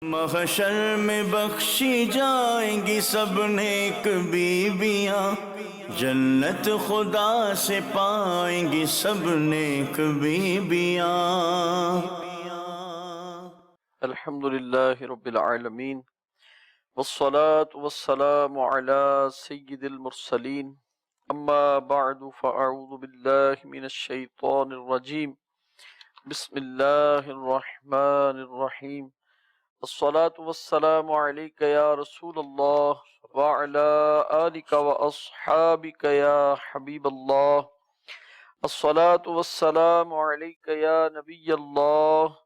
محشر میں بخشی جائیں گی سب نیک بیویاں، جنت خدا سے پائیں گی سب نیک بیویاں۔ الحمد للہ رب العالمین، والصلاة والسلام علی سید المرسلین، اما بعد فاعوذ باللہ من الشیطان الرجیم، بسم اللہ الرحمن الرحیم۔ الصلاة والسلام علیک یا رسول اللہ وعلی آلک واصحابک یا حبیب اللہ۔ الصلاة والسلام علیک یا نبی اللہ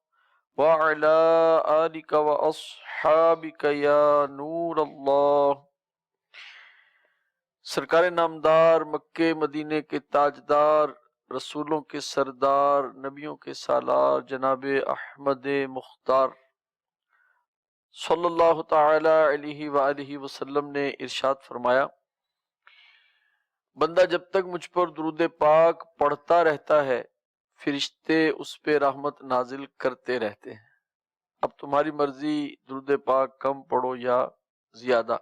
وَعَلَىٰ آلِكَ وَأَصْحَابِكَ يَا نور اللہ۔ سرکار نامدار، مکے مدینے کے تاجدار، رسولوں کے سردار، نبیوں کے سالار، جناب احمد مختار صلی اللہ تعالی علیہ وآلہ وسلم نے ارشاد فرمایا، بندہ جب تک مجھ پر درود پاک پڑھتا رہتا ہے، فرشتے اس پہ رحمت نازل کرتے رہتے ہیں۔ اب تمہاری مرضی، درود پاک کم پڑھو یا زیادہ۔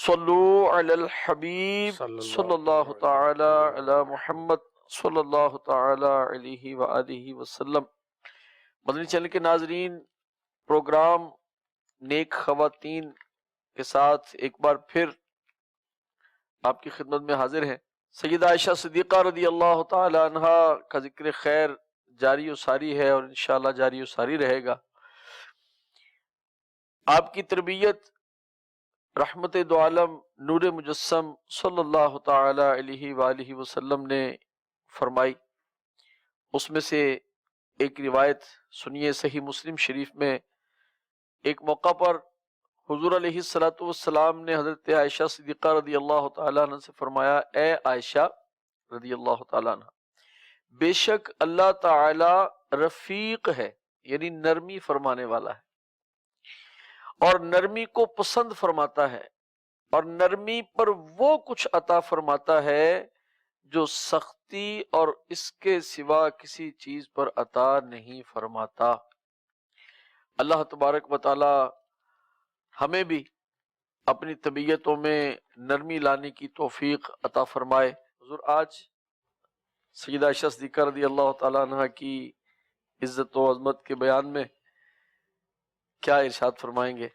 صلو علی الحبیب صلی اللہ تعالی علی محمد صلی اللہ تعالی علیہ وآلہ وسلم۔ مدنی چینل کے ناظرین، پروگرام نیک خواتین کے ساتھ ایک بار پھر آپ کی خدمت میں حاضر ہیں۔ سیدہ عائشہ صدیقہ رضی اللہ تعالی عنہا کا ذکر خیر جاری و ساری ہے اور انشاءاللہ جاری و ساری رہے گا۔ آپ کی تربیت رحمت دو عالم نور مجسم صلی اللہ تعالی علیہ وآلہ وسلم نے فرمائی۔ اس میں سے ایک روایت سنیے، صحیح مسلم شریف میں ایک موقع پر حضور علیہ السلام نے حضرت عائشہ صدیقہ رضی اللہ تعالیٰ عنہ سے فرمایا، اے عائشہ رضی اللہ تعالیٰ عنہ، بے شک اللہ تعالی رفیق ہے، یعنی نرمی فرمانے والا ہے، اور نرمی کو پسند فرماتا ہے، اور نرمی پر وہ کچھ عطا فرماتا ہے جو سختی اور اس کے سوا کسی چیز پر عطا نہیں فرماتا۔ اللہ تبارک و تعالی ہمیں بھی اپنی طبیعتوں میں نرمی لانے کی توفیق عطا فرمائے۔ حضور، آج سیدہ عائشہ صدیقہ رضی اللہ تعالیٰ عنہ کی عزت و عظمت کے بیان میں کیا ارشاد فرمائیں گے؟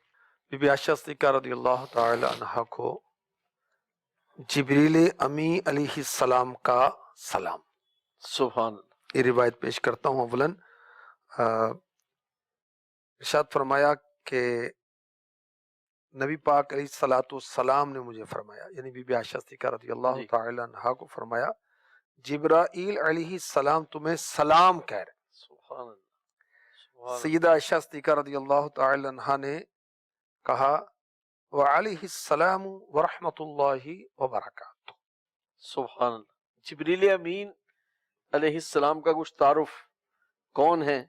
بی بی عائشہ صدیقہ رضی اللہ تعالی عنہ کو جبریل امی علیہ السلام کا سلام۔ سبحان اللہ۔ یہ روایت پیش کرتا ہوں۔ اولاً ارشاد فرمایا کہ نبی پاک علیہ الصلاۃ والسلام نے مجھے فرمایا، یعنی بی بی عائشہ صدیقہ رضی اللہ تعالی عنہ کو فرمایا، جبرائیل علیہ السلام تمہیں سلام کہہ رہے۔ سبحان اللہ۔ سیدہ عائشہ صدیقہ رضی اللہ تعالی عنہ نے کہا، وعلیہ السلام ورحمۃ اللہ وبرکاتہ۔ سبحان اللہ۔ جبریل امین علیہ السلام کا کچھ تعارف، کون ہیں؟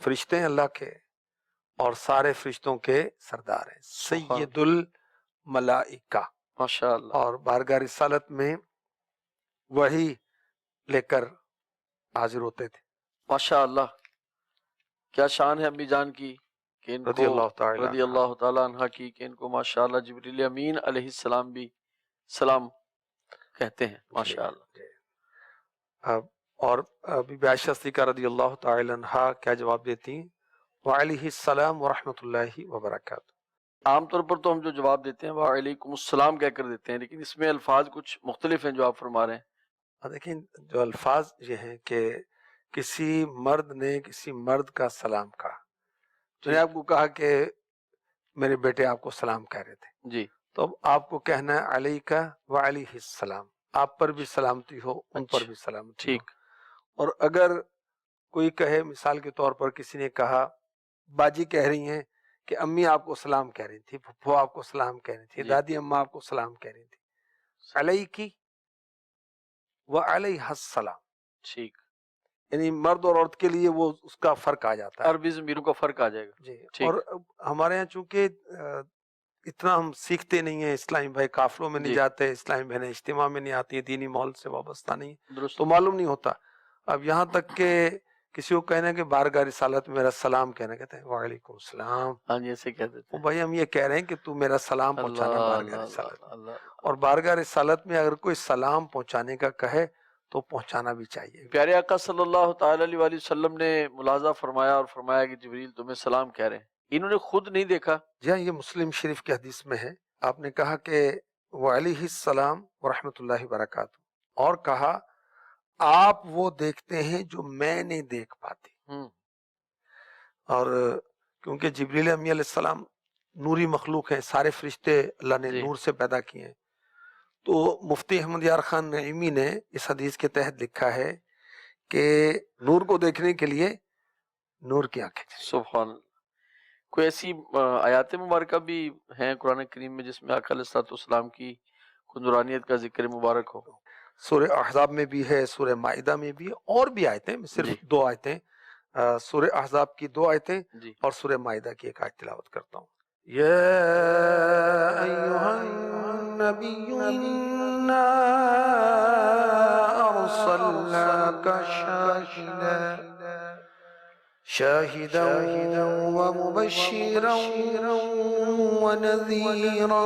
فرشتے ہیں اللہ کے، اور سارے فرشتوں کے سردار ہیں، سید الملائکہ، ماشاء اللہ۔ اور بارگاہ رسالت میں وحی لے کر حاضر ہوتے تھے۔ ماشاء اللہ، کیا شان ہے امی جان کی کہ ان رضی اللہ کو تعالی رضی اللہ تعالیٰ عنہ کی کہ ان کو ماشاءاللہ جبریل امین علیہ السلام بھی سلام کہتے ہیں، ماشاء اللہ۔ اور بی بی عائشہ صدیقہ رضی اللہ تعالی عنہ کیا جواب دیتی ہیں؟ وعلیہ السلام ورحمۃ اللہ وبرکاتہ۔ عام طور پر تو ہم جو جواب دیتے ہیں وعلیکم السلام کہہ کر دیتے ہیں، لیکن اس میں الفاظ کچھ مختلف ہیں جو آپ فرما رہے ہیں۔ دیکھیں، جو الفاظ یہ ہیں کہ کسی مرد نے کسی مرد کا سلام کہا، میں نے آپ کو کہا کہ میرے بیٹے آپ کو سلام کہہ رہے تھے، جی، تو اب آپ کو کہنا ہے علیکہ وعلیہ السلام، آپ پر بھی سلامتی ہو، ان پر بھی سلامتی ہو۔ ٹھیک۔ اور اگر کوئی کہے، مثال کے طور پر کسی نے کہا، باجی کہہ رہی ہیں کہ امی آپ کو سلام کہہ رہی تھی، پھپھو آپ کو سلام کہہ رہی تھی، جی، دادی اماں آپ کو سلام کہہ رہی تھی، علیکی وعلیہ السلام، ٹھیک۔ یعنی مرد اور عورت کے لیے وہ اس کا فرق آ جاتا ہے۔ عربی ضمیروں کا فرق آ جائے گا۔ جی، ٹھیک۔ اور ہمارے یہاں چونکہ اتنا ہم سیکھتے نہیں ہیں، اسلامی بھائی قافلوں میں نہیں جی، جاتے، اسلامی بہنیں اجتماع میں نہیں آتی، دینی ماحول سے وابستہ نہیں، درست۔ تو معلوم نہیں ہوتا۔ اب یہاں تک کہ کسی کو کہنا کہ بارگاہ رسالت میں میرا سلام کہنا، کہتے ہیں وعلیکم السلام. ہاں جی ایسے کہہ دیتے وہ ہیں. بھائی ہم یہ کہہ رہے ہیں کہ تو میرا سلام پہنچانا اللہ بارگاہ اللہ رسالت میں. اللہ اللہ. اور بارگاہ رسالت میں اگر کوئی سلام پہنچانے کا کہے تو پہنچانا بھی چاہیے. پیارے آقا صلی اللہ تعالی علیہ وآلہ وسلم نے ملاحظہ فرمایا اور فرمایا کہ جبریل تمہیں سلام کہہ رہے ہیں. انہوں نے خود نہیں دیکھا. جی ہاں، یہ مسلم شریف کی حدیث میں ہے. آپ نے کہا کہ وعلیہ السلام ورحمۃ اللہ وبرکاتہ، اور کہا آپ وہ دیکھتے ہیں جو میں نہیں دیکھ پاتی. اور کیونکہ جبریل امی علیہ السلام نوری مخلوق ہیں، سارے فرشتے اللہ نے جی. نور سے پیدا کیے ہیں. تو مفتی احمد یار خان نعیمی نے اس حدیث کے تحت لکھا ہے کہ نور کو دیکھنے کے لیے نور کی آنکھیں چاہیے. سبحان اللہ. کوئی ایسی آیات مبارکہ بھی ہیں قرآن کریم میں جس میں آقا علیہ السلام کی نورانیت کا ذکر مبارک ہو؟ سورہ احزاب میں بھی ہے، سورہ مائدہ میں بھی ہے، اور بھی آیتیں. میں صرف جی. 2 آیتیں، سورہ احزاب کی 2 آیتیں جی. اور سورہ مائدہ کی 1 آیت تلاوت کرتا ہوں. یا ایھا النبی انا ارسلناک شاہدا ومبشرا ونذیرا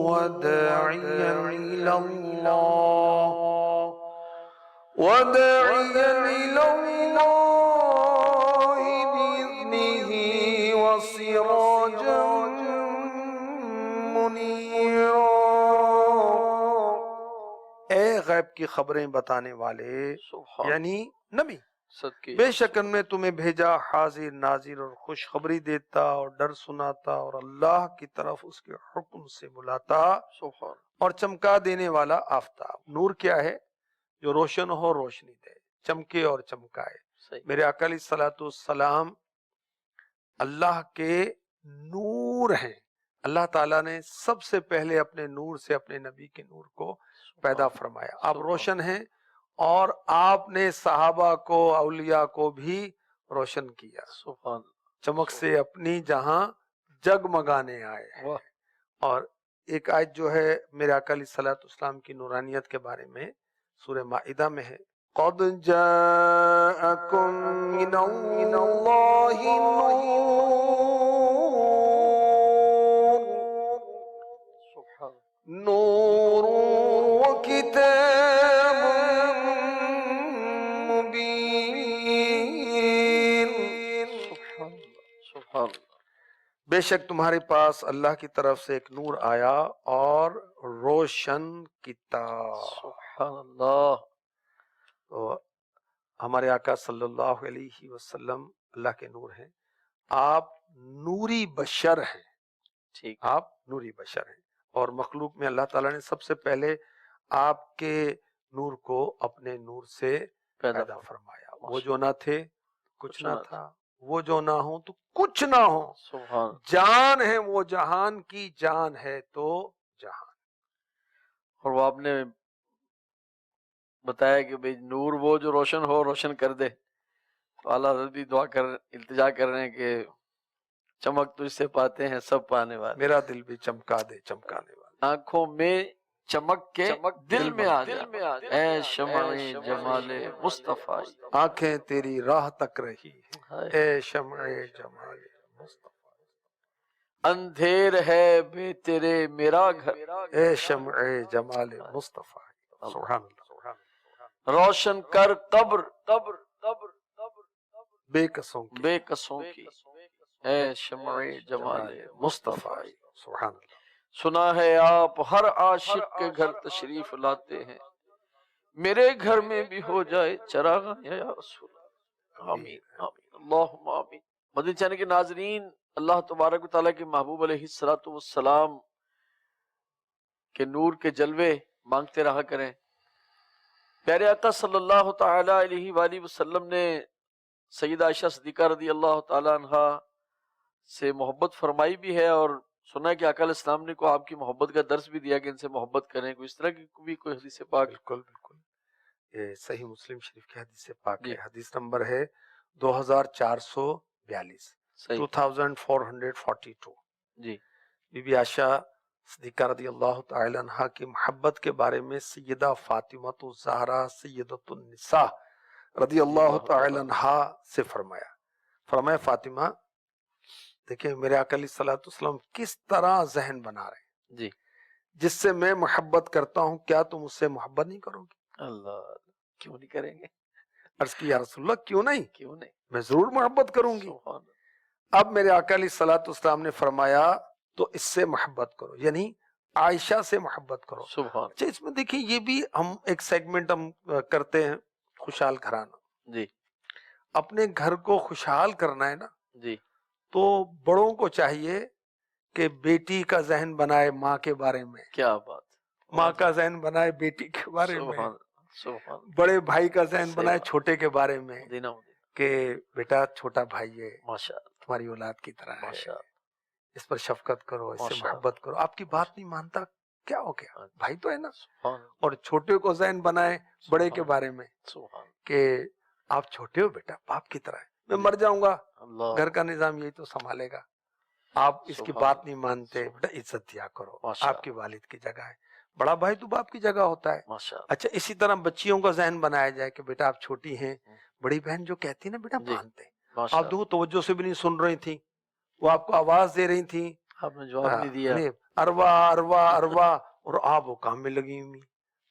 وداعیا الی اللہ بإذنه وسراجا منيرا. اے غیب کی خبریں بتانے والے، سبحان یعنی نبی، صدقے بے شک ہم نے تمہیں بھیجا حاضر ناظر اور خوشخبری دیتا اور ڈر سناتا اور اللہ کی طرف اس کے حکم سے بلاتا سبحان. اور چمکا دینے والا آفتاب. نور کیا ہے؟ جو روشن ہو، روشنی دے، چمکے اور چمکائے. صحیح. میرے آقا علیہ الصلوۃ والسلام اللہ کے نور ہیں. اللہ تعالیٰ نے سب سے پہلے اپنے نور سے اپنے نبی کے نور کو پیدا فرمایا. آپ روشن ہیں، اور آپ نے صحابہ کو، اولیاء کو بھی روشن کیا. سبحان. چمک سے اپنی جہاں جگمگانے آئے ہیں. واہ. اور ایک آیت جو ہے میرے آقا علیہ الصلوۃ والسلام کی نورانیت کے بارے میں سورہ مائدہ میں ہے. قد جاءکم من اللہ نور وکتاب مبین. سبحان. بے شک تمہارے پاس اللہ کی طرف سے ایک نور آیا اور روشن کتاب. سبحان اللہ. تو ہمارے آقا صلی اللہ علیہ وسلم اللہ کے نور ہیں. آپ نوری بشر ہیں. ٹھیک. آپ نوری بشر ہیں، اور مخلوق میں اللہ تعالیٰ نے سب سے پہلے آپ کے نور کو اپنے نور سے پیدا فرمایا. وہ جو نہ تھے کچھ نہ تھا، وہ جو نہ ہوں تو کچھ نہ ہو. سبحان. جان ہے وہ جہان کی جان ہے تو جہان. اور وہ آپ نے بتایا کہ بھئی نور وہ جو روشن ہو، روشن کر دے. تو اعلیٰ حضرت بھی دعا التجا کر رہے ہیں کہ چمک تو اس سے پاتے ہیں سب پانے والے. میرا دل بھی چمکا دے چمکانے والا. آنکھوں میں چمک کے دل میں آ جا، اے شمع جمال مصطفیٰ. آنکھیں تیری راہ تک رہی ہیں، اے شمع جمال مصطفیٰ. اندھیر ہے بے تیرے میرا گھر، اے شمع جمال مصطفیٰ. سبحان اللہ. روشن کر قبر قبر قبر بے قصوں کی، بے قصوں کی، اے شمع جمال مصطفیٰ. سبحان اللہ. سنا ہے آپ ہر عاشق کے گھر تشریف لاتے ہیں، میرے گھر میں بھی ہو جائے چراغ یا رسول اللہ. آمین آمین اللہم آمین. مدنی چینل کے ناظرین، اللہ تبارک و تعالیٰ کے محبوب علیہ الصلوۃ والسلام کے نور کے جلوے مانگتے رہا کریں. پیارے آقا صلی اللہ تعالی علیہ وآلہ وسلم نے سیدہ عائشہ صدیقہ رضی اللہ تعالی عنہ سے محبت فرمائی بھی ہے، اور سنا ہے کہ آقا علیہ السلام نے کو آپ کی محبت کا درس بھی دیا کہ ان سے محبت کریں. کوئی اس طرح کی بھی کوئی حدیث پاک؟ بالکل بالکل. یہ صحیح مسلم شریف کی حدیث پاک جی. ہے. حدیث نمبر ہے 2442، صحیح. 2442. جی. بی بی عائشہ صدیقہ رضی اللہ تعالی عنہ کی محبت کے بارے میں سیدہ فاطمہ الزہرا سیدۃ النساء رضی اللہ تعالی عنہا سے فرمایا فاطمہ دیکھیں میرے آقا علیہ الصلوۃ والسلام کس طرح ذہن بنا رہے ہیں جی جس سے میں محبت کرتا ہوں کیا تم اس سے محبت نہیں کرو گی؟ اللہ کیوں نہیں کریں گے؟ عرض کی یا رسول اللہ کیوں نہیں، کیوں نہیں؟ میں ضرور محبت کروں گی۔ سبحان اللہ۔ اب میرے آقا علیہ الصلوۃ والسلام نے فرمایا تو اس سے محبت کرو، یعنی عائشہ سے محبت کرو۔ سبحان اچھا اس میں دیکھیں یہ بھی ہم ایک سیگمنٹ ہم کرتے ہیں، خوشحال گھرانہ۔ جی اپنے گھر کو خوشحال کرنا ہے نا جی تو بڑوں کو چاہیے کہ بیٹی کا ذہن بنائے ماں کے بارے میں، کیا بات، ماں کا ذہن بنائے بیٹی کے بارے میں، سبحان سبحان بڑے بھائی کا ذہن صحیح بنائے بات۔ چھوٹے کے بارے میں دینا کہ بیٹا چھوٹا بھائی ہے ماشاء اللہ تمہاری اولاد کی طرح ہے، ماشاء اللہ اس پر شفقت کرو، اس سے ماشاء اللہ۔ محبت کرو۔ آپ کی بات نہیں مانتا کیا ہو گیا، بھائی تو ہے نا۔ سبحان اور چھوٹے کو ذہن بنائے بڑے کے سبحان بارے میں سبحان کہ آپ چھوٹے ہو بیٹا، باپ کی طرح ہے، میں مر جاؤں گا اللہ گھر کا نظام یہی تو سنبھالے گا، آپ اس کی سبحان بات نہیں مانتے، سبحان بیٹا عزت دیا کرو، ماشاء آپ کے والد کی جگہ ہے، بڑا بھائی تو باپ کی جگہ ہوتا ہے۔ ماشاء اللہ اچھا اسی طرح بچیوں کا ذہن بنایا جائے کہ بیٹا آپ چھوٹی ہیں، بڑی بہن جو کہتی ہے نا بیٹا جی مانتے، ماشاء آپ تو توجہ سے بھی نہیں سن رہی تھی، وہ آپ کو آواز دے رہی تھی، اللہ۔ آپ نے جواب نہیں دیا۔ اروا اروا اروا، اور آپ وہ کام میں لگی ہوئی،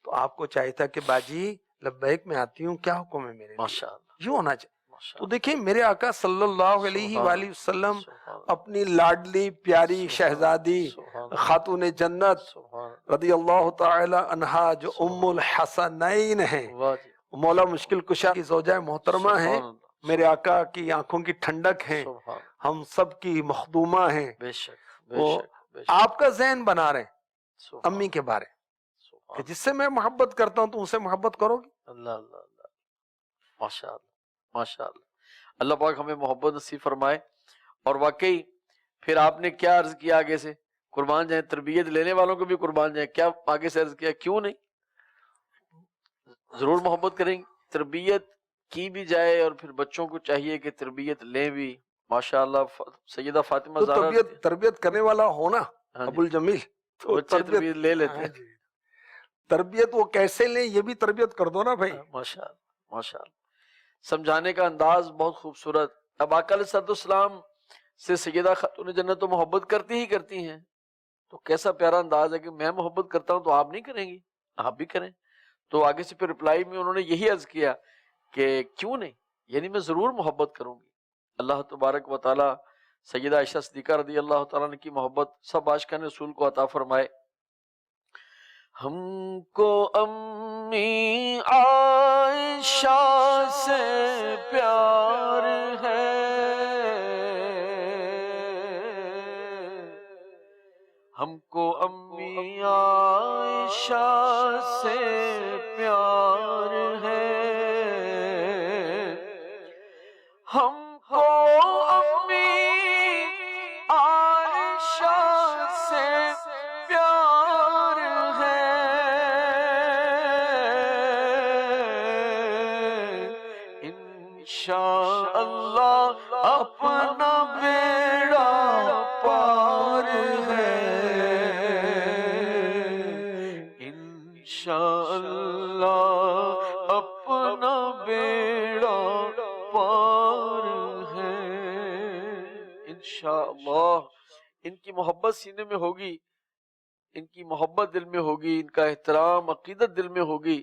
تو آپ کو چاہیے تھا کہ باجی لبیک میں آتی ہوں، کیا حکم ہے میرے لیے، ماشاء اللہ یہ ہونا چاہیے۔ ماشاء تو اللہ دیکھیں میرے آقا صلی اللہ علیہ سبحان وآلہ وسلم سبحان اپنی لاڈلی پیاری سبحان شہزادی سبحان خاتون جنت سبحان رضی اللہ تعالی عنہا جو ام الحسنین ہیں، واہ جی، مولا مشکل کشا کی زوجہ محترمہ ہیں، سبحان اللہ، میرے آقا کی آنکھوں کی ٹھنڈک ہیں، سبحان ہم سب کی مخدومہ ہیں، بے شک بے وہ شک بے شک آپ کا ذہن بنا رہے ہیں سبحان امی کے بارے کہ سبحان جس سے میں محبت کرتا ہوں تو ان سے محبت کرو گی۔ اللہ اللہ اللہ ماشاء اللہ ماشاء اللہ۔ اللہ پاک ہمیں محبت نصیب فرمائے۔ اور واقعی پھر آپ نے کیا عرض کیا آگے سے، قربان جائیں، تربیت لینے والوں کو بھی قربان جائیں، کیا آگے سے عرض کیا، کیوں نہیں، ضرور محبت کریں گے، تربیت کی بھی جائے، اور پھر بچوں کو چاہیے کہ تربیت لیں بھی۔ ماشاءاللہ سیدہ فاطمہ تو زہرا تربیت کرنے والا ہونا ہاں ابو جی، الجمیل، تو بچے تربیت لے لیتے ہاں جی، تربیت وہ کیسے لیں یہ بھی تربیت کر دو نا بھائی۔ ماشاء اللہ ماشاء اللہ۔ سمجھانے کا انداز بہت خوبصورت۔ اب آقا علیہ السلام سے سیدہ خاتون جنت تو محبت کرتی ہی کرتی ہیں، تو کیسا پیارا انداز ہے کہ میں محبت کرتا ہوں تو آپ نہیں کریں گی، آپ بھی کریں۔ تو آگے سے پھر رپلائی میں انہوں نے یہی عرض کیا کہ کیوں نہیں، یعنی میں ضرور محبت کروں گی۔ اللہ تبارک و تعالی سیدہ عائشہ صدیقہ رضی اللہ تعالیٰ عنہ کی محبت سب عاشقان رسول کو عطا فرمائے۔ ہم کو امی عائشہ سے پیار ہے، ہم کو امی عائشہ سے پیار ہے، ہم کو امی عائشہ سے پیار ہے، انشاءاللہ اپنا بیڑا پار ہے، انشاءاللہ اپنا بیڑا پار ہے، انشاءاللہ۔ ان کی محبت سینے میں ہوگی، ان کی محبت دل میں ہوگی، ان کا احترام عقیدت دل میں ہوگی،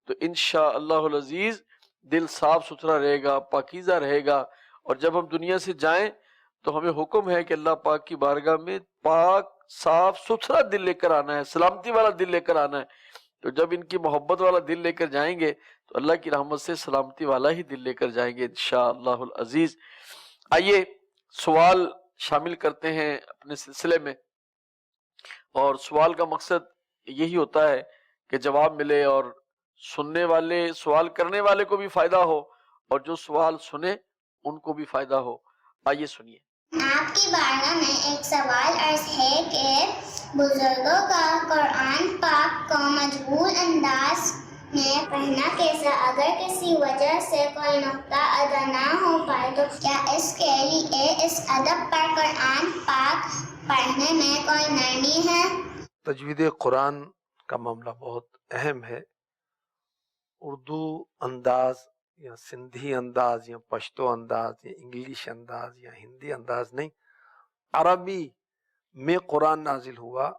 تو انشاءاللہ العزیز دل صاف ستھرا رہے گا، پاکیزہ رہے گا۔ اور جب ہم دنیا سے جائیں تو ہمیں حکم ہے کہ اللہ پاک کی بارگاہ میں پاک صاف ستھرا دل لے کر آنا ہے، سلامتی والا دل لے کر آنا ہے۔ تو جب ان کی محبت والا دل لے کر جائیں گے تو اللہ کی رحمت سے سلامتی والا ہی دل لے کر جائیں گے انشاءاللہ العزیز۔ آئیے سوال شامل کرتے ہیں اپنے سلسلے میں، اور سوال کا مقصد یہی ہوتا ہے کہ جواب ملے اور سننے والے، سوال کرنے والے کو بھی فائدہ ہو، اور جو سوال سنے ان کو بھی فائدہ ہو۔ آئیے سنیے۔ آپ کی بارگاہ میں ایک سوال عرض ہے کہ بزرگوں کا قرآن پاک کو مجہول انداز میں پڑھنا کیسا، اگر کسی وجہ سے کوئی نقطہ ادا نہ ہو پائے تو کیا اس کے لیے اس ادب پر قرآن پاک پڑھنے میں کوئی نرمی ہے؟ تجوید قرآن کا معاملہ بہت اہم ہے۔ اردو انداز یا سندھی انداز یا پشتو انداز یا انگلش انداز یا ہندی انداز نہیں، عربی میں قرآن نازل ہوا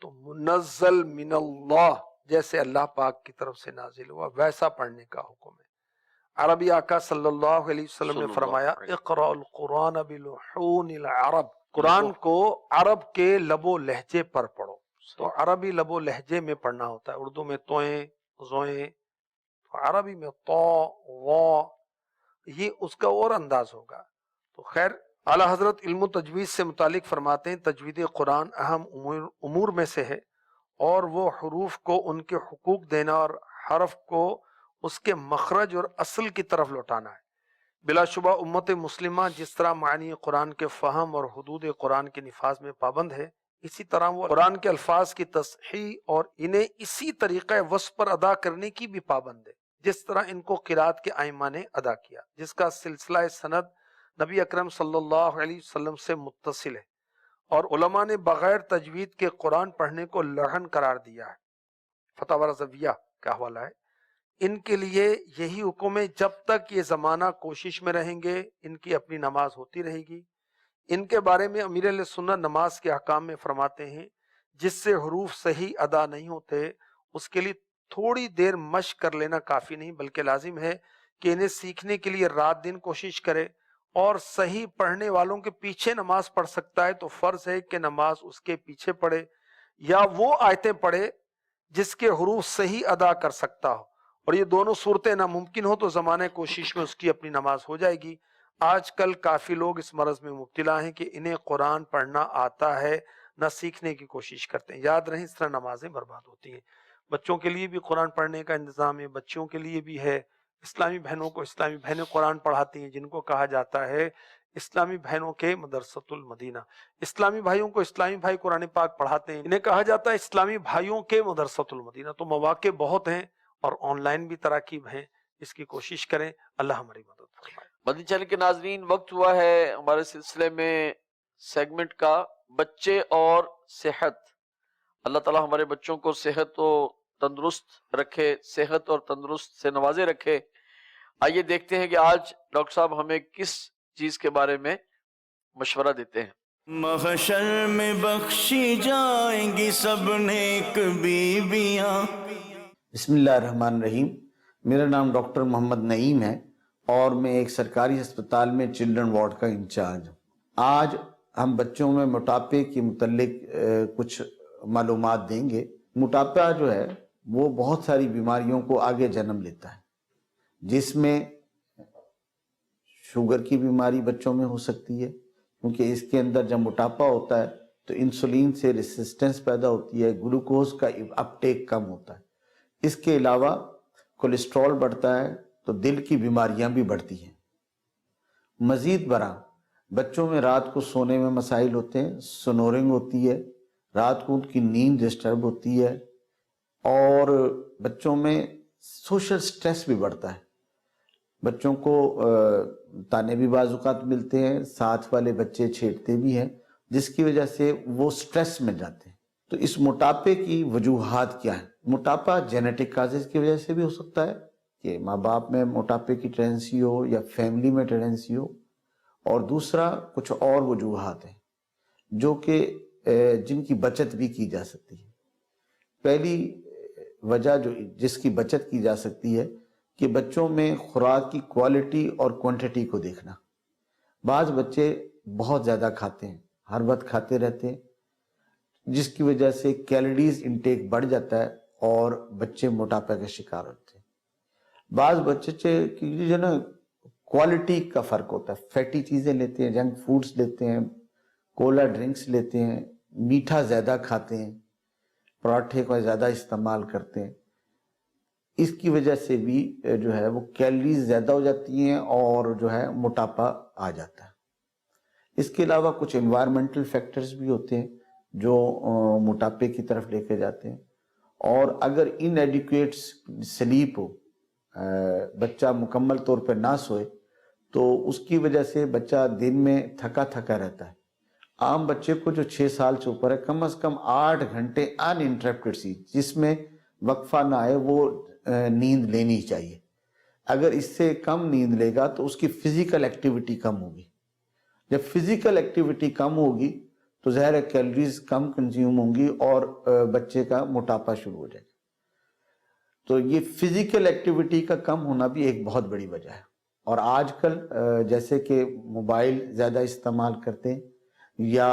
تو منزل من اللہ، جیسے اللہ پاک کی طرف سے نازل ہوا ویسا پڑھنے کا حکم ہے۔ عربی آقا صلی اللہ علیہ وسلم نے فرمایا اقرأ القرآن بلحون العرب، قرآن کو عرب کے لب و لہجے پر پڑھو۔ تو عربی لب و لہجے میں پڑھنا ہوتا ہے، اردو میں توئیں زوئیں، عربی میں تو وا، یہ اس کا اور انداز ہوگا۔ تو خیر، اعلی حضرت علم و تجوید سے متعلق فرماتے ہیں تجوید قرآن اہم امور میں سے ہے، اور وہ حروف کو ان کے حقوق دینا اور حرف کو اس کے مخرج اور اصل کی طرف لوٹانا ہے۔ بلا شبہ امت مسلمہ جس طرح معنی قرآن کے فہم اور حدود قرآن کے نفاذ میں پابند ہے، اسی طرح وہ قرآن کے الفاظ کی تصحیح اور انہیں اسی طریقہ وصف پر ادا کرنے کی بھی پابند ہے جس طرح ان کو قرات کے ائمہ نے ادا کیا، جس کا سلسلہ سند نبی اکرم صلی اللہ علیہ وسلم سے متصل ہے، اور علماء نے بغیر تجوید کے قرآن پڑھنے کو لعن قرار دیا ہے۔ فتاوی رضویہ کا حوالہ ہے۔ ان کے لیے یہی حکم ہے، جب تک یہ زمانہ کوشش میں رہیں گے ان کی اپنی نماز ہوتی رہے گی۔ ان کے بارے میں امیر اہل سنت نماز کے احکام میں فرماتے ہیں جس سے حروف صحیح ادا نہیں ہوتے اس کے لیے تھوڑی دیر مشق کر لینا کافی نہیں، بلکہ لازم ہے کہ انہیں سیکھنے کے لیے رات دن کوشش کرے، اور صحیح پڑھنے والوں کے پیچھے نماز پڑھ سکتا ہے تو فرض ہے کہ نماز اس کے پیچھے پڑھے، یا وہ آیتیں پڑھے جس کے حروف صحیح ادا کر سکتا ہو، اور یہ دونوں صورتیں ناممکن ہو تو زمانہ کوشش میں اس کی اپنی نماز ہو جائے گی۔ آج کل کافی لوگ اس مرض میں مبتلا ہیں کہ انہیں قرآن پڑھنا آتا ہے، نہ سیکھنے کی کوشش کرتے ہیں۔ یاد رہیں اس طرح نمازیں برباد ہوتی ہیں۔ بچوں کے لیے بھی قرآن پڑھنے کا انتظام ہے، بچیوں کے لیے بھی ہے، اسلامی بہنوں کو اسلامی بہنیں قرآن پڑھاتی ہیں جن کو کہا جاتا ہے اسلامی بہنوں کے مدرسۃ المدینہ، اسلامی بھائیوں کو اسلامی بھائی قرآن پاک پڑھاتے ہیں، انہیں کہا جاتا ہے اسلامی بھائیوں کے مدرسۃ المدینہ۔ تو مواقع بہت ہیں اور آن لائن بھی تراکیب ہیں، اس کی کوشش کریں۔ اللہ ہماری مدد فرمائے۔ مدنی چینل کے ناظرین، وقت ہوا ہے ہمارے سلسلے میں سیگمنٹ کا بچے اور صحت۔ اللہ تعالی ہمارے بچوں کو صحت و تندرست رکھے، صحت اور تندرست سے نوازے رکھے۔ آئیے دیکھتے ہیں کہ آج ڈاکٹر صاحب ہمیں کس چیز کے بارے میں مشورہ دیتے ہیں۔ محشر میں بخشی جائیں گی سب نیک بیویاں۔ بسم اللہ الرحمن الرحیم۔ میرا نام ڈاکٹر محمد نعیم ہے اور میں ایک سرکاری ہسپتال میں چلڈرن وارڈ کا انچارج ہوں۔ آج ہم بچوں میں موٹاپے کے متعلق کچھ معلومات دیں گے۔ موٹاپا جو ہے وہ بہت ساری بیماریوں کو آگے جنم لیتا ہے، جس میں شوگر کی بیماری بچوں میں ہو سکتی ہے، کیونکہ اس کے اندر جب موٹاپا ہوتا ہے تو انسولین سے ریسسٹنس پیدا ہوتی ہے، گلوکوز کا اپٹیک کم ہوتا ہے۔ اس کے علاوہ کولیسٹرول بڑھتا ہے تو دل کی بیماریاں بھی بڑھتی ہیں۔ مزید برآں بچوں میں رات کو سونے میں مسائل ہوتے ہیں، سنورنگ ہوتی ہے، رات کو ان کی نیند ڈسٹرب ہوتی ہے، اور بچوں میں سوشل سٹریس بھی بڑھتا ہے۔ بچوں کو تانے بھی بعض اوقات ملتے ہیں، ساتھ والے بچے چھیڑتے بھی ہیں، جس کی وجہ سے وہ سٹریس میں جاتے ہیں۔ تو اس موٹاپے کی وجوہات کیا ہیں؟ موٹاپا جینیٹک کازز کی وجہ سے بھی ہو سکتا ہے کہ ماں باپ میں موٹاپے کی ٹینڈنسی ہو یا فیملی میں ٹینڈنسی ہو، اور دوسرا کچھ اور وجوہات ہیں جو کہ جن کی بچت بھی کی جا سکتی ہے۔ پہلی وجہ جس کی بچت کی جا سکتی ہے کہ بچوں میں خوراک کی کوالٹی اور کوانٹٹی کو دیکھنا۔ بعض بچے بہت زیادہ کھاتے ہیں، ہر وقت کھاتے رہتے ہیں، جس کی وجہ سے کیلوریز انٹیک بڑھ جاتا ہے اور بچے موٹاپے کا شکار ہوتے ہیں۔ بعض بچے کی جو نا کوالٹی کا فرق ہوتا ہے، فیٹی چیزیں لیتے ہیں، جنک فوڈز لیتے ہیں، کولا ڈرنکس لیتے ہیں، میٹھا زیادہ کھاتے ہیں، پراٹھے کا زیادہ استعمال کرتے ہیں۔ اس کی وجہ سے بھی جو ہے وہ کیلوریز زیادہ ہو جاتی ہیں اور جو ہے موٹاپا آ جاتا ہے۔ اس کے علاوہ کچھ انوائرمنٹل فیکٹرز بھی ہوتے ہیں جو موٹاپے کی طرف لے کے جاتے ہیں، اور اگر ان ایڈیکویٹ سلیپ ہو، بچہ مکمل طور پہ نہ سوئے، تو اس کی وجہ سے بچہ دن میں تھکا تھکا رہتا ہے۔ عام بچے کو جو 6 سال سے اوپر ہے، کم از کم 8 گھنٹے ان انٹرپٹڈ سی، جس میں وقفہ نہ آئے، وہ نیند لینی چاہیے، اگر اس سے کم نیند لے گا تو اس کی فزیکل ایکٹیویٹی کم ہوگی. جب فزیکل ایکٹیویٹی کم ہوگی تو ظاہر ہے کیلوریز کم کنزیوم ہوں گی اور بچے کا موٹاپا شروع ہو جائے گا. تو یہ فزیکل ایکٹیویٹی کا کم ہونا بھی ایک بہت بڑی وجہ ہے. اور آج کل جیسے کہ موبائل زیادہ استعمال کرتے ہیں یا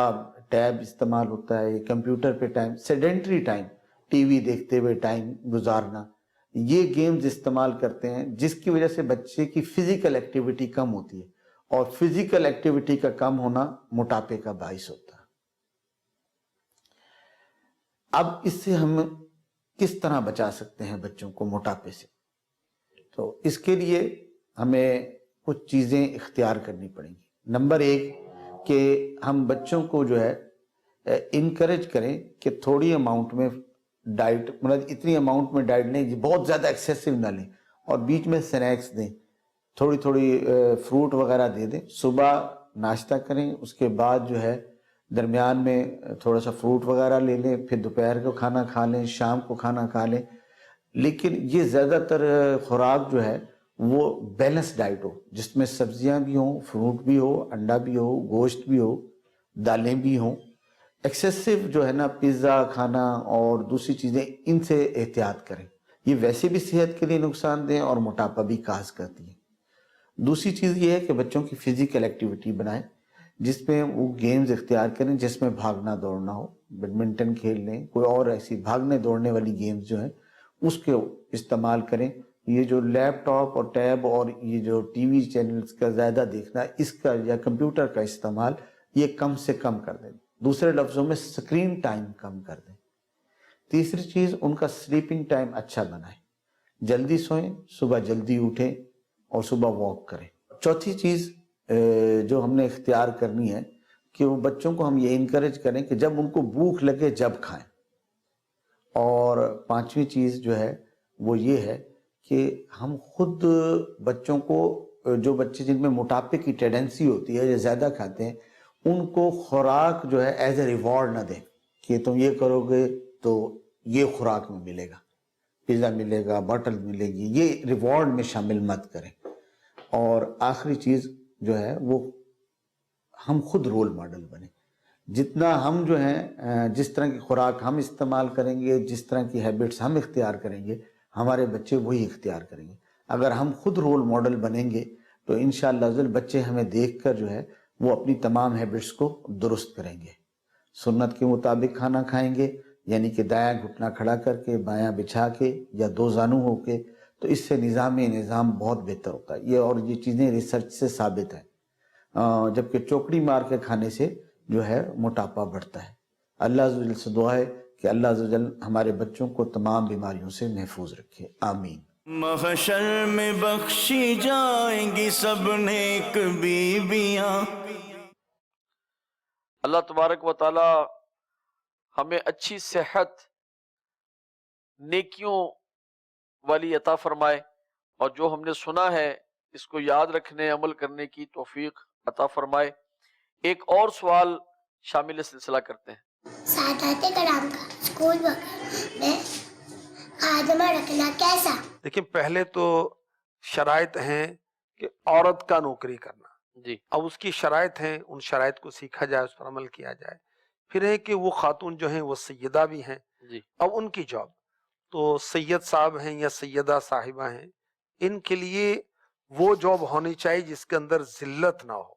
ٹیب استعمال ہوتا ہے، کمپیوٹر پہ time, sedentary time, T V دیکھتے ہوئے ٹائم گزارنا، یہ گیمز استعمال کرتے ہیں جس کی وجہ سے بچے کی فزیکل ایکٹیویٹی کم ہوتی ہے، اور فزیکل ایکٹیویٹی کا کم ہونا موٹاپے کا باعث ہوتا ہے. اب اس سے ہم کس طرح بچا سکتے ہیں بچوں کو موٹاپے سے؟ تو اس کے لیے ہمیں کچھ چیزیں اختیار کرنی پڑیں گی. نمبر 1 کہ ہم بچوں کو جو ہے انکریج کریں کہ تھوڑی اماؤنٹ میں ڈائٹ، مطلب اتنی اماؤنٹ میں ڈائٹ لیں، بہت زیادہ ایکسیسو نہ لیں، اور بیچ میں سنیکس دیں، تھوڑی تھوڑی فروٹ وغیرہ دے دیں. صبح ناشتہ کریں، اس کے بعد جو ہے درمیان میں تھوڑا سا فروٹ وغیرہ لے لیں، پھر دوپہر کو کھانا کھا لیں، شام کو کھانا کھا لیں. لیکن یہ زیادہ تر خوراک جو ہے وہ بیلنس ڈائٹ ہو، جس میں سبزیاں بھی ہوں، فروٹ بھی ہو، انڈا بھی ہو، گوشت بھی ہو، دالیں بھی ہوں. ایکسیسو جو ہے نا پیزا کھانا اور دوسری چیزیں، ان سے احتیاط کریں. یہ ویسے بھی صحت کے لیے نقصان دہ اور موٹاپا بھی کاز کرتی ہیں. دوسری چیز یہ ہے کہ بچوں کی فزیکل ایکٹیویٹی بنائیں، جس میں وہ گیمز اختیار کریں جس میں بھاگنا دوڑنا ہو. بیڈمنٹن کھیل لیں، کوئی اور ایسی بھاگنے دوڑنے والی گیمز جو ہیں اس کے استعمال کریں. یہ جو لیپ ٹاپ اور ٹیب اور یہ جو ٹی وی چینلز کا زیادہ دیکھنا، اس کا یا کمپیوٹر کا استعمال یہ کم سے کم کر دیں. دوسرے لفظوں میں اسکرین ٹائم کم کر دیں. تیسری چیز، ان کا سلیپنگ ٹائم اچھا بنائیں، جلدی سوئیں، صبح جلدی اٹھیں اور صبح واک کریں. چوتھی چیز جو ہم نے اختیار کرنی ہے کہ وہ بچوں کو ہم یہ انکریج کریں کہ جب ان کو بھوک لگے جب کھائیں. اور پانچویں چیز جو ہے وہ یہ ہے کہ ہم خود بچوں کو، جو بچے جن میں موٹاپے کی ٹینڈنسی ہوتی ہے یا زیادہ کھاتے ہیں، ان کو خوراک جو ہے ایز اے ریوارڈ نہ دیں کہ تم یہ کرو گے تو یہ خوراک میں ملے گا، پیزا ملے گا، بوٹل ملے گی، یہ ریوارڈ میں شامل مت کریں. اور آخری چیز جو ہے وہ ہم خود رول ماڈل بنیں. جتنا ہم جو ہیں جس طرح کی خوراک ہم استعمال کریں گے، جس طرح کی ہیبٹس ہم اختیار کریں گے، ہمارے بچے وہی اختیار کریں گے. اگر ہم خود رول ماڈل بنیں گے تو انشاءاللہ بچے ہمیں دیکھ کر جو ہے وہ اپنی تمام ہیبٹس کو درست کریں گے. سنت کے مطابق کھانا کھائیں گے، یعنی کہ دایاں گھٹنا کھڑا کر کے، بایاں بچھا کے یا دو زانو ہو کے، تو اس سے نظام بہت بہتر ہوتا ہے. اور یہ چیزیں ریسرچ سے ثابت ہیں. جبکہ چوکڑی مار کے کھانے سے جو ہے موٹاپا بڑھتا ہے. اللہ عز و جل سے دعا ہے کہ اللہ عز و جل ہمارے بچوں کو تمام بیماریوں سے محفوظ رکھے. آمین. محشر میں بخشی جائیں گی سب نیک بیویاں. اللہ تبارک و تعالی ہمیں اچھی صحت، نیکیوں والی عطا فرمائے، اور جو ہم نے سنا ہے اس کو یاد رکھنے، عمل کرنے کی توفیق عطا فرمائے. ایک اور سوال شامل سلسلہ کرتے ہیں. سادات کرام کا اسکول وغیرہ میں خادمہ رکھنا کیسا؟ دیکھیں، پہلے تو شرائط ہیں کہ عورت کا نوکری کرنا. جی. اب اس کی شرائط ہیں، ان شرائط کو سیکھا جائے، اس پر عمل کیا جائے. پھر ہے کہ وہ خاتون جو ہیں وہ سیدہ بھی ہیں. جی. اب ان کی جاب تو سید صاحب ہیں یا سیدہ صاحبہ ہیں، ان کے لیے وہ جاب ہونی چاہیے جس کے اندر ذلت نہ ہو.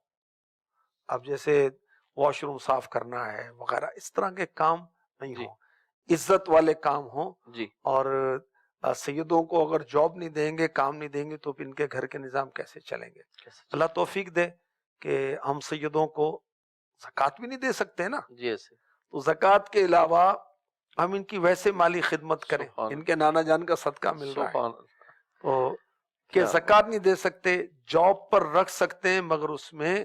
اب جیسے واش روم صاف کرنا ہے وغیرہ، اس طرح کے کام نہیں جی. ہوں، عزت والے کام ہوں. جی. اور سیدوں کو اگر جاب نہیں دیں گے، کام نہیں دیں گے، تو ان کے گھر کے نظام کیسے چلیں گے؟ اللہ توفیق دے کہ ہم سیدوں کو زکوٰۃ بھی نہیں دے سکتے نا، جی ایسے تو زکوٰۃ کے علاوہ ہم ان کی ویسے مالی خدمت کریں. سبحان ان کے نانا جان کا صدقہ مل رہا ہے، سبحان تو کہ زکوٰۃ نہیں دے سکتے، جاب پر رکھ سکتے ہیں مگر اس میں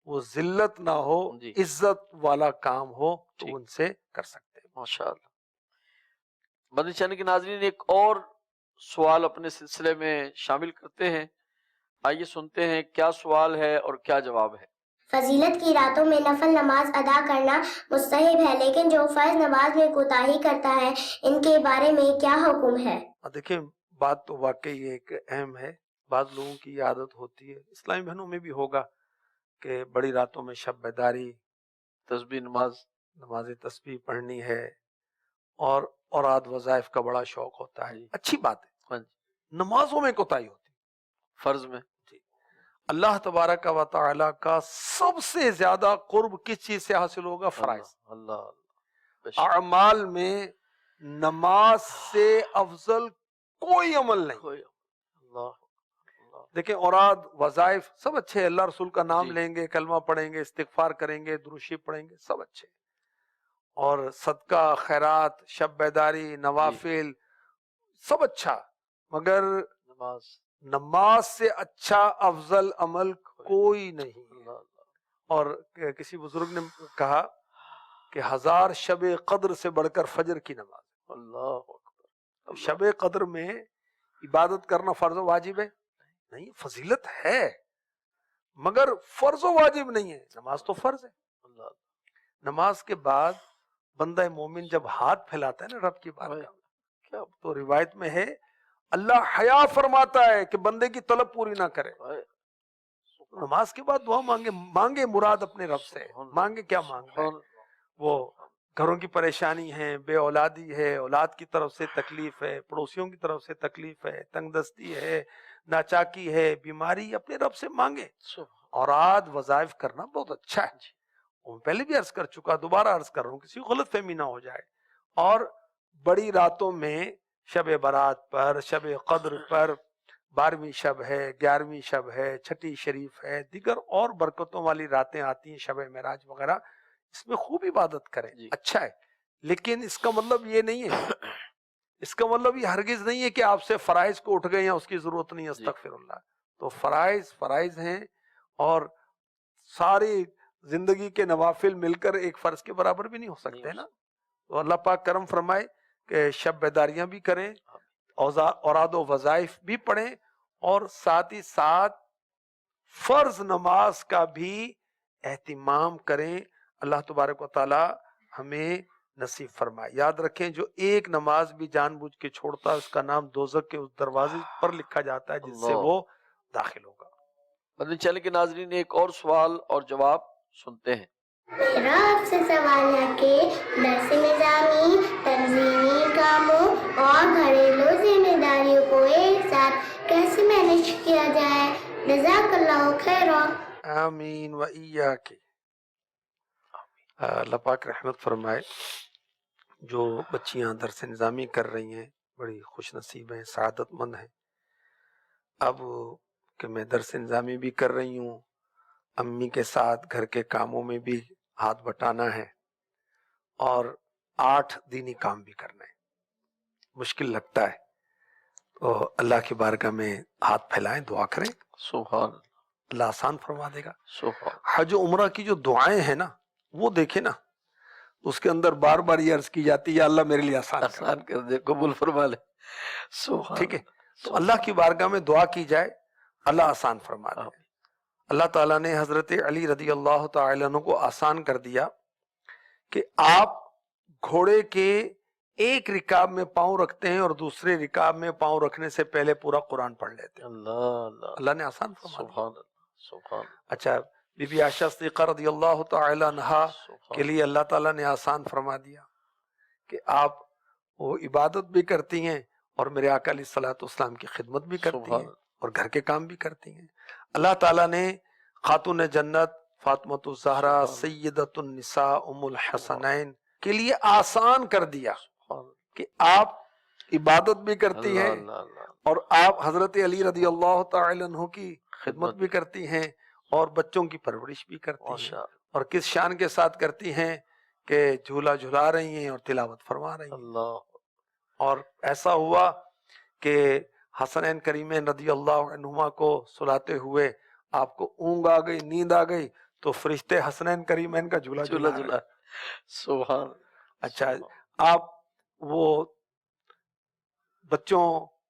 وہ ذلت نہ ہو، جی. عزت والا کام ہو تو ٹھیک. ان سے کر سکتے ہیں. ماشاءاللہ. مدنی چینل کے ناظرین، ایک اور سوال اپنے سلسلے میں شامل کرتے ہیں. آئیے سنتے ہیں کیا سوال ہے اور کیا جواب ہے. فضیلت کی راتوں میں نفل نماز ادا کرنا مستحب ہے، لیکن جو فرض نماز میں کوتاہی کرتا ہے ان کے بارے میں کیا حکم ہے؟ دیکھیں، بات تو واقعی ایک اہم ہے. بعض لوگوں کی یہ عادت ہوتی ہے، اسلامی بہنوں میں بھی ہوگا، کہ بڑی راتوں میں شب بیداری، تسبیح نماز، نماز تسبیح پڑھنی ہے، اور اوراد وظائف کا بڑا شوق ہوتا ہے. جی. اچھی بات ہے، ہاں جی، نمازوں میں کوتاہی ہوتی ہے. فرض میں. اللہ تبارک و تعالی کا سب سے زیادہ قرب کس چیز سے حاصل ہوگا؟ فرائض. اللہ اللہ، بے شک. اعمال میں نماز سے افضل کوئی عمل نہیں. کوئی اللہ اللہ. دیکھیں اوراد وظائف سب اچھے، اللہ رسول کا نام جی. لیں گے، کلمہ پڑھیں گے، استغفار کریں گے، درود شریف پڑھیں گے، سب اچھے. اور صدقہ، خیرات، شب بیداری، نوافل، سب اچھا، مگر نماز. نماز سے اچھا افضل عمل کوئی نہیں. اللہ اللہ. اور کسی بزرگ نے کہا کہ 1000 شب قدر سے بڑھ کر فجر کی نماز. اللہ اکبر. شب قدر میں عبادت کرنا فرض و واجب ہے؟ نہیں، فضیلت ہے مگر فرض و واجب نہیں ہے. نماز تو فرض ہے. اللہ. نماز کے بعد بندہ مومن جب ہاتھ پھیلاتا ہے نا رب کی بارگاہ میں، کیا تو روایت میں ہے اللہ حیا فرماتا ہے کہ بندے کی طلب پوری نہ کرے. نماز کے بعد دعا مانگے مراد اپنے رب سے. مانگے کیا مانگ رہے ہیں؟ وہ گھروں کی پریشانی ہے، بے اولادی ہے، اولاد کی طرف سے تکلیف ہے، پڑوسیوں کی طرف سے تکلیف ہے، تنگ دستی ہے، ناچاکی ہے، بیماری، اپنے رب سے مانگے. اوراد وظائف کرنا بہت اچھا ہے. میں پہلے بھی عرض کر چکا، دوبارہ عرض کر رہا ہوں، کسی کو غلط فہمی نہ ہو جائے. اور بڑی راتوں میں شب برات پر، شب قدر پر، 12ویں شب ہے، 11ویں شب ہے، چھٹی شریف ہے، دیگر اور برکتوں والی راتیں آتی ہیں، شب معراج وغیرہ، اس میں خوب عبادت کریں. اچھا ہے، لیکن اس کا مطلب یہ نہیں ہے، اس کا مطلب یہ ہرگز نہیں ہے کہ آپ سے فرائض کو اٹھ گئے ہیں، اس کی ضرورت نہیں. استغفر اللہ. تو فرائض ہیں، اور ساری زندگی کے نوافل مل کر ایک فرض کے برابر بھی نہیں ہو سکتے نا. تو اللہ پاک کرم فرمائے کہ شب بیداریاں بھی کریں، اوراد و وظائف بھی پڑھیں، اور ساتھ ہی ساتھ فرض نماز کا بھی اہتمام کریں. اللہ تبارک و تعالی ہمیں نصیب فرمائے. یاد رکھیں جو ایک نماز بھی جان بوجھ کے چھوڑتا ہے اس کا نام دوزخ کے اس دروازے پر لکھا جاتا ہے جس سے وہ داخل ہوگا. مدنی چینل کے ناظرین ایک اور سوال اور جواب سنتے ہیں. میرا آپ سے سوال ہے کہ درس نظامی، تنظیمی کاموں اور گھریلو ذمہ داریوں کو ایک ساتھ کیسے مینیج کیا جائے؟ جزاک اللہ خیر. آمین و ایاک. اللہ پاک رحمت فرمائے. جو بچیاں درس نظامی کر رہی ہیں بڑی خوش نصیب ہیں، سعادت مند ہیں. اب کہ میں درس نظامی بھی کر رہی ہوں، امی کے ساتھ گھر کے کاموں میں بھی ہاتھ بٹانا ہے، اور 8 دینی کام بھی کرنا ہے. مشکل لگتا ہے، تو اللہ کی بارگاہ میں ہاتھ پھیلائیں، دعا کریں، سبحان اللہ آسان فرما دے گا. سبحان. حج و عمرہ کی جو دعائیں ہیں نا وہ دیکھیں نا، اس کے اندر بار بار یہ عرض کی جاتی ہے یا اللہ میرے لیے آسان کر دے، قبول فرما لے. سبحان. ٹھیک ہے، تو اللہ کی بارگاہ میں دعا کی جائے، اللہ آسان فرما دے. اللہ تعالیٰ نے حضرت علی رضی اللہ تعالیٰ عنہ کو آسان کر دیا کہ آپ گھوڑے کے ایک رکاب میں پاؤں رکھتے ہیں اور دوسرے رکاب میں پاؤں رکھنے سے پہلے پورا قرآن پڑھ لیتے ہیں. اللہ نے آسان فرما دیا. سبحان. اچھا، بی بی عائشہ صدیقہ رضی اللہ تعالی عنہا کے لیے اللہ تعالیٰ نے آسان فرما دیا کہ آپ وہ عبادت بھی کرتی ہیں اور میرے آقا علیہ الصلوۃ والسلام کی خدمت بھی کرتی ہیں اور گھر کے کام بھی کرتی ہیں. اللہ تعالیٰ نے خاتون جنت فاطمۃ الزہرا سیدۃ النساء ام الحسنین کے لیے آسان کر دیا کہ آپ عبادت بھی کرتی ہیں اور آپ حضرت علی رضی اللہ تعالی عنہ کی خدمت بھی کرتی ہیں اور بچوں کی پرورش بھی کرتی ہیں. اور کس شان کے ساتھ کرتی ہیں کہ جھولا جھلا رہی ہیں اور تلاوت فرما رہی ہیں. اور ایسا ہوا کہ حسنین کریمین رضی اللہ عنہما کو سلاتے ہوئے آپ کو اونگ آ گئی، نیند آ گئی، تو فرشتے حسنین کریمین کا جھولا جھلا. سبحان. اچھا، آپ وہ بچوں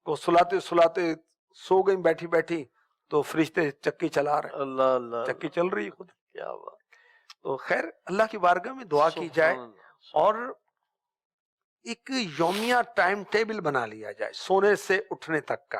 کو سلاتے سلاتے سو گئی بیٹھی بیٹھی تو فرشتے چکی چلا رہے. اللہ، چکی چل رہی خود. کیا بات. تو خیر اللہ کی بارگاہ میں دعا کی جائے اور ایک یومیہ ٹائم ٹیبل بنا لیا جائے سونے سے اٹھنے تک کا.